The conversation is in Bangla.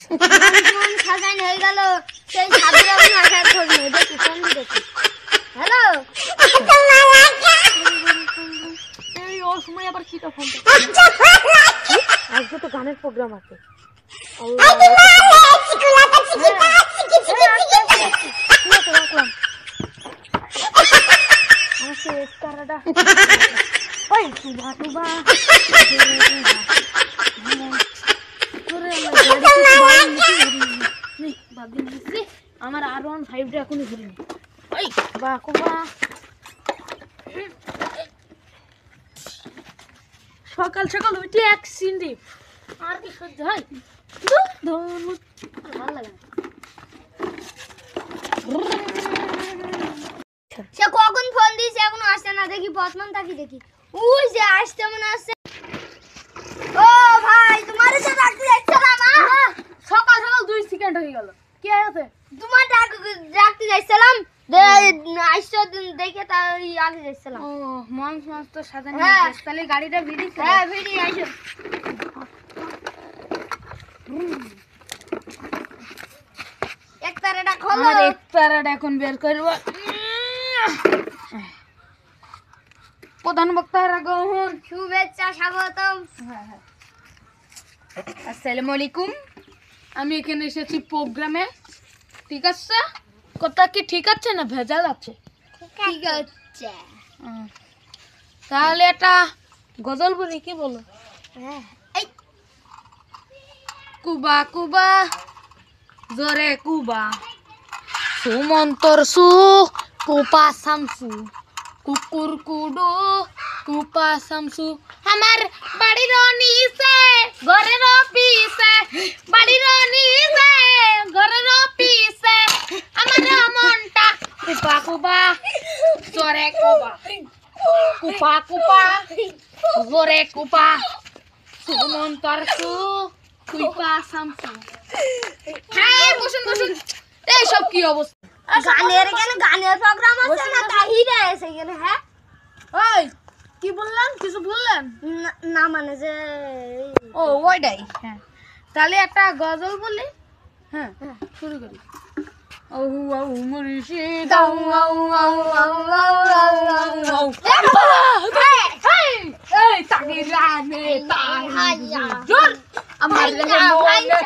সাজাইন হয়ে গেল সেই ছাত্র আসার খোঁজ নেই দেখি ফোন দেখি হ্যালো এই ওর সময় আবার কিটা ফোন আজকে তো গানের প্রোগ্রাম আছে আমার R15 এখনই ঘুরিনি সকাল সকাল উঠে এক সিন্ডি আর কি সহ্য হয় ভালো লাগে সে কখন ফোন দিয়েছে এখনো আসছে না দেখি বর্তমান তাকি দেখি ওই যে আসতে মনে আসছে ও ভাই তোমার যে ডাকতে যাচ্ছিলাম সকাল সকাল 2 সেকেন্ড হয়ে গেল কি আছে তোমার ডাকতে যাচ্ছিলাম আসছো দেখে তাই আগে যাচ্ছিলাম ও মাংস তো সাজানো তাহলে গাড়িটা ভিড়ি ভিড়ি আসো একতারাটা খোলো আর একতারাটা এখন বের করব প্রধান বক্তার আগমন শুভেচ্ছা স্বাগতম আসসালামু আলাইকুম আমি এখানে এসেছি প্রোগ্রামে ঠিক আছে কথা কি ঠিক আছে না ভেজাল আছে ঠিক আছে তাহলে একটা গজল বলি কি বলো এই কুবা কুবা জোরে কুবা সুমন্তর সু কুপা সামসু কুকুর কুডো কুপা সামসু আমার বাড়ির নিচে ঘরের পিছে বাড়ির নিচে ঘরের পিছে আমার মনটা কুপা কুবা জোরে কুবা কুপা কুপা জোরে কুপা সুমন্তর সু কুপা সামসু হ্যাঁ বসুন বসুন এই সব কি অবস্থা গানের প্রোগ্রাম আছে না তাহিরে এসে গেল হ্যাঁ ওই কি বললাম কিছু বললেন না মানে যে ও ওইটাই হ্যাঁ তাহলে একটা গজল বলি হ্যাঁ শুরু করি ও ও মুর্শি দাও আও আও আও আও আও এই তাকে রানে তাই জোর আমার মনে